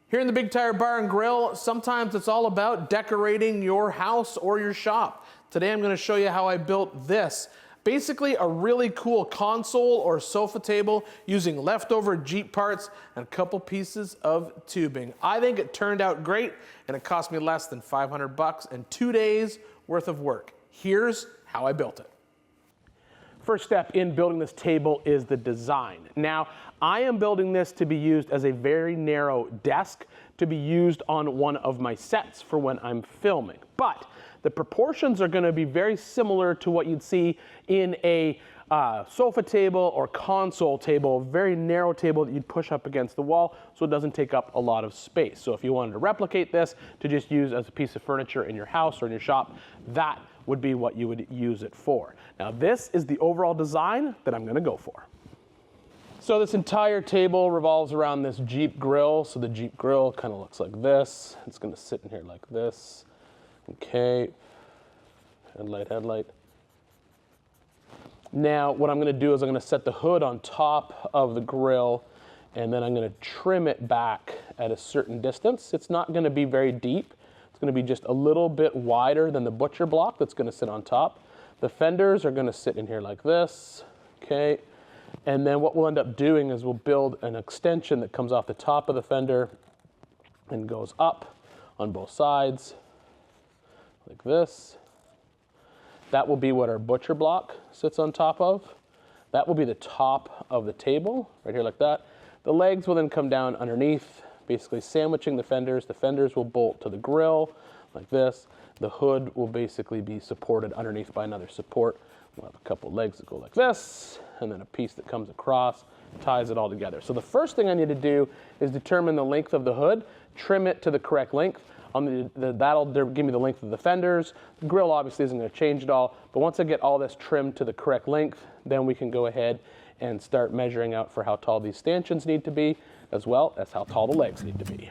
Here in the Big Tire Bar and Grill, sometimes it's all about decorating your house or your shop. Today I'm going to show you how I built this. Basically a really cool console or sofa table using leftover Jeep parts and a couple pieces of tubing. I think it turned out great and it cost me less than 500 bucks and 2 days worth of work. Here's how I built it. First step in building this table is the design. Now, I am building this to be used as a very narrow desk to be used on one of my sets for when I'm filming. But the proportions are going to be very similar to what you'd see in a sofa table or console table, a very narrow table that you'd push up against the wall so it doesn't take up a lot of space. So if you wanted to replicate this to just use as a piece of furniture in your house or in your shop, that would be what you would use it for. Now this is the overall design that I'm going to go for. So this entire table revolves around this Jeep grill. So the Jeep grill kind of looks like this. It's going to sit in here like this. Okay, headlight. Now what I'm going to do is I'm going to set the hood on top of the grill and then I'm going to trim it back at a certain distance. It's not going to be very deep. It's going to be just a little bit wider than the butcher block that's going to sit on top. The fenders are going to sit in here like this, okay? And then what we'll end up doing is we'll build an extension that comes off the top of the fender and goes up on both sides like this. That will be what our butcher block sits on top of. That will be the top of the table, right here like that. The legs will then come down underneath, basically sandwiching the fenders. The fenders will bolt to the grill like this. The hood will basically be supported underneath by another support. We'll have a couple legs that go like this, and then a piece that comes across, ties it all together. So the first thing I need to do is determine the length of the hood, trim it to the correct length. That'll give me the length of the fenders. The grill obviously isn't going to change at all, but once I get all this trimmed to the correct length, then we can go ahead and start measuring out for how tall these stanchions need to be, as well as how tall the legs need to be.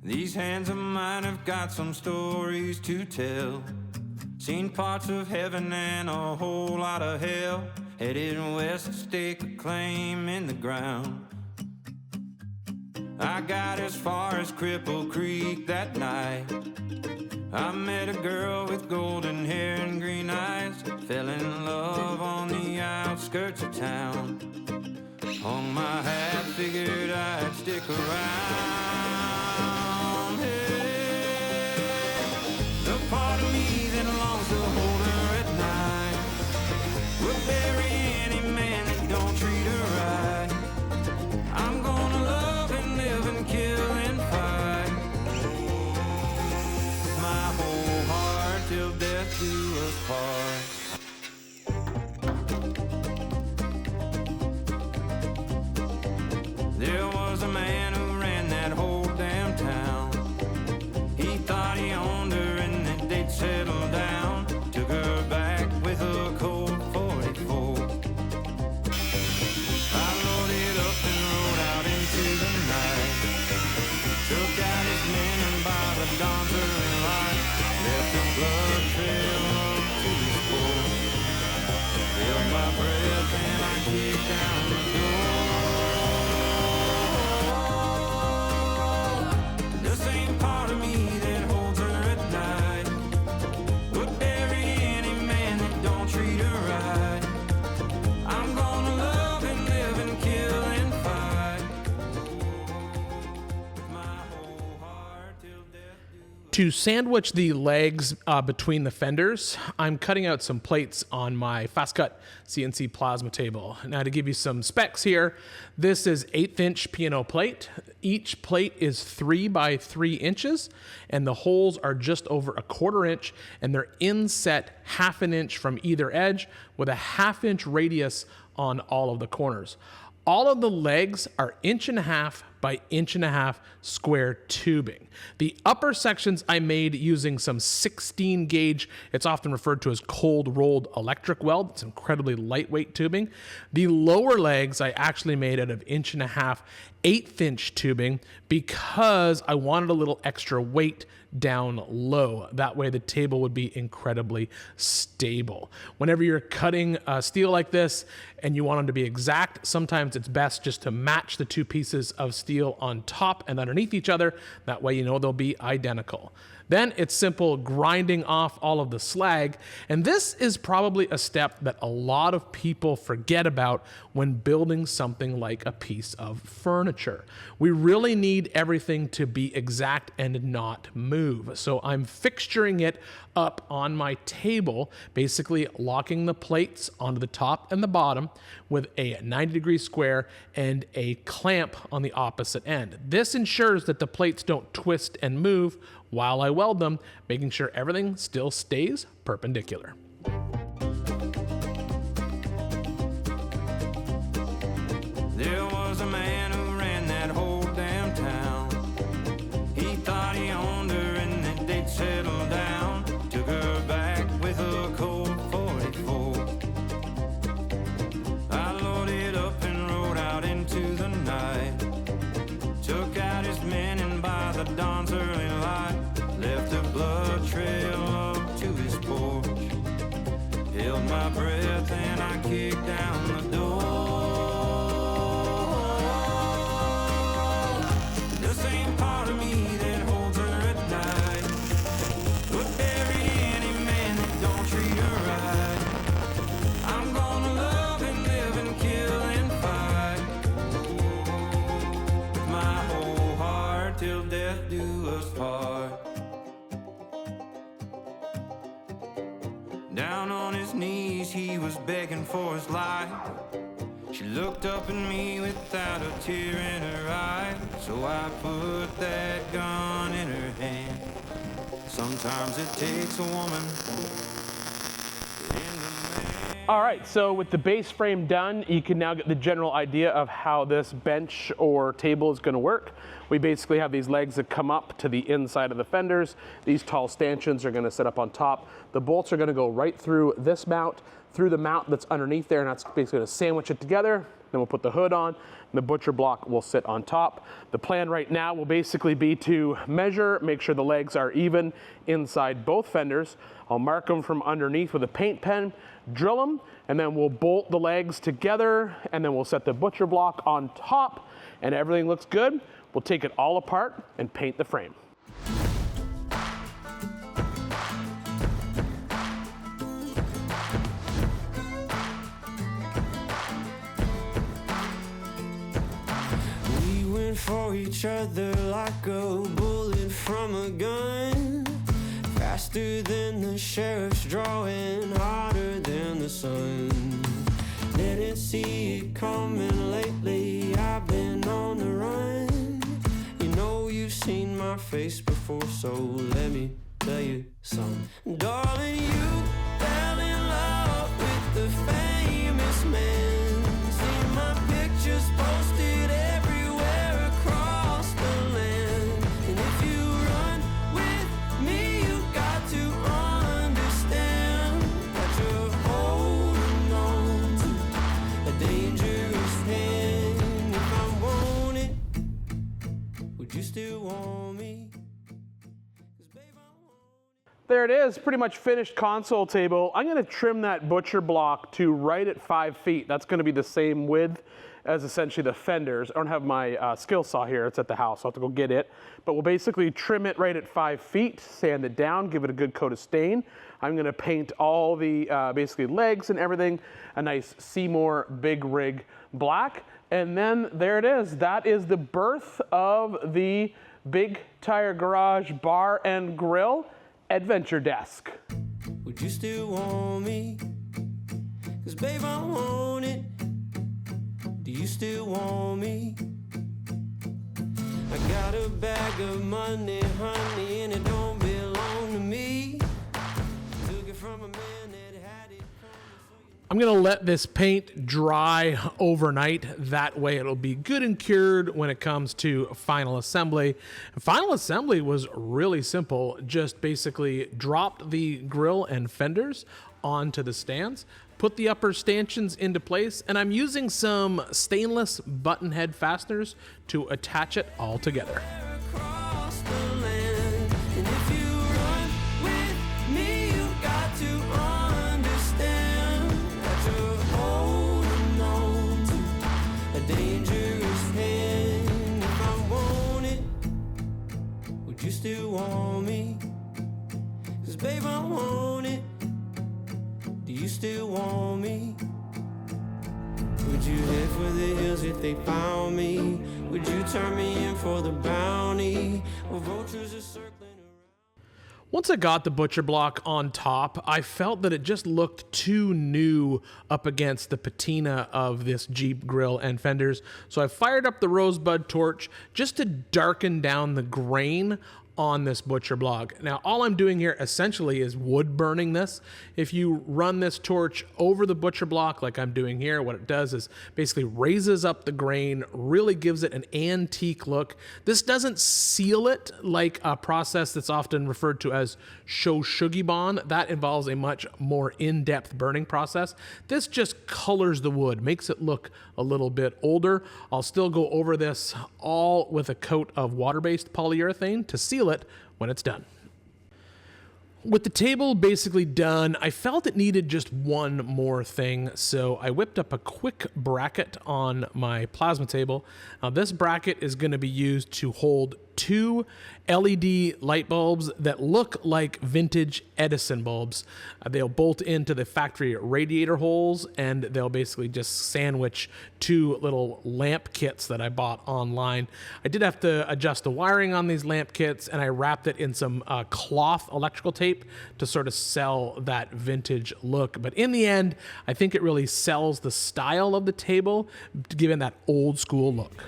These hands of mine have got some stories to tell. Seen parts of heaven and a whole lot of hell. Headed west to stake a claim in the ground. I got as far as Cripple Creek that night. I met a girl with golden hair and green eyes. Fell in love on the outskirts of town. Hung my hat, figured I'd stick around. Hey, the part of me that longs to hold her at night would bury any man that don't treat her right. I'm gonna love and live and kill and fight my whole heart till death do us part. There was a man who ran that whole damn town. He thought he owned her and that they'd settle down. Took her back with a Colt 44. I loaded up and rode out into the night. Took out his men and by the dawn's early light left a blood trail up to his pole. Held my breath and I kicked down the door. To sandwich the legs between the fenders, I'm cutting out some plates on my fast cut CNC plasma table. Now to give you some specs here, this is 1/8 inch P&O plate. Each plate is 3 by 3 inches and the holes are just over 1/4 inch and they're inset 1/2 inch from either edge with a 1/2 inch radius on all of the corners. All of the legs are 1.5 inches by 1.5 inch square tubing. The upper sections I made using some 16 gauge, it's often referred to as cold rolled electric weld. It's incredibly lightweight tubing. The lower legs I actually made out of 1.5 inch 1/8 inch tubing because I wanted a little extra weight down low. That way the table would be incredibly stable. Whenever you're cutting steel like this and you want them to be exact, sometimes it's best just to match the two pieces of steel on top and underneath each other. That way you know they'll be identical. Then it's simple grinding off all of the slag. And this is probably a step that a lot of people forget about when building something like a piece of furniture. We really need everything to be exact and not move. So I'm fixturing it up on my table, basically locking the plates onto the top and the bottom with a 90-degree square and a clamp on the opposite end. This ensures that the plates don't twist and move while I weld them, making sure everything still stays perpendicular. There was a man who ran that whole damn town. He thought he owned her and that they'd settle down. Took her back with a Colt 44. I loaded up and rode out into the night. Took out his men and by the dawn's early light left a blood trail up to his porch. Held my breath and I kicked down the door. The same part of me that holds her at night would bury any man that don't treat her right. I'm gonna love and live and kill and fight with my whole heart till death do us part. Down on his knees, he was begging for his life. She looked up at me without a tear in her eye. So I put that gun in her hand. Sometimes it takes a woman in the man. All right, so with the base frame done, you can now get the general idea of how this bench or table is going to work. We basically have these legs that come up to the inside of the fenders. These tall stanchions are going to sit up on top. The bolts are going to go right through this mount, through the mount that's underneath there, and that's basically going to sandwich it together. Then we'll put the hood on, and the butcher block will sit on top. The plan right now will basically be to measure, make sure the legs are even inside both fenders. I'll mark them from underneath with a paint pen, drill them, and then we'll bolt the legs together, and then we'll set the butcher block on top, and everything looks good. We'll take it all apart and paint the frame. We went for each other like a bullet from a gun. Faster than the sheriff's drawing, hotter than the sun. Didn't see it coming lately, I've been on the run. You know you've seen my face before, so let me tell you something. Darling, you fell in love with the famous man. See my pictures posted everywhere across the land. And if you run with me, you got to understand that you're holding on to a dangerous hand. If I want it, would you still want me? 'Cause babe, I want it. There it is, pretty much finished console table. I'm going to trim that butcher block to right at 5 feet. That's going to be the same width as essentially the fenders. I don't have my skill saw here, it's at the house, so I'll have to go get it. But we'll basically trim it right at 5 feet, sand it down, give it a good coat of stain. I'm going to paint all the basically legs and everything a nice Seymour Big Rig black. And then there it is. That is the birth of the Big Tire Garage Bar and Grill Adventure Desk. Would you still want me? 'Cause babe, I want it. Do you still want me? I got a bag of money, honey, and it don't belong to me. Took it from a man that had it. I'm gonna let this paint dry overnight. That way it'll be good and cured when it comes to final assembly. Final assembly was really simple. Just basically dropped the grill and fenders onto the stands, put the upper stanchions into place, and I'm using some stainless button head fasteners to attach it all together. Across the land, and if you run with me, you got to understand that you're holding on to a dangerous hand. If I want it, would you still want me? 'Cause babe, I want it. Do you still want me? Would you head for the hills if they found me? Would you turn me in for the bounty? Or vultures are circling around? Once I got the butcher block on top, I felt that it just looked too new up against the patina of this Jeep grill and fenders. So I fired up the Rosebud torch just to darken down the grain on this butcher block. Now, all I'm doing here essentially is wood burning this. If you run this torch over the butcher block like I'm doing here, what it does is basically raises up the grain, really gives it an antique look. This doesn't seal it like a process that's often referred to as Shoshugibon. That involves a much more in-depth burning process. This just colors the wood, makes it look a little bit older. I'll still go over this all with a coat of water-based polyurethane to seal it when it's done. With the table basically done, I felt it needed just one more thing, so I whipped up a quick bracket on my plasma table. Now, this bracket is going to be used to hold two LED light bulbs that look like vintage Edison bulbs. They'll bolt into the factory radiator holes, and they'll basically just sandwich two little lamp kits that I bought online. I did have to adjust the wiring on these lamp kits, and I wrapped it in some cloth electrical tape to sort of sell that vintage look. But in the end, I think it really sells the style of the table, given that old school look.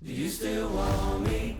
Do you still want me?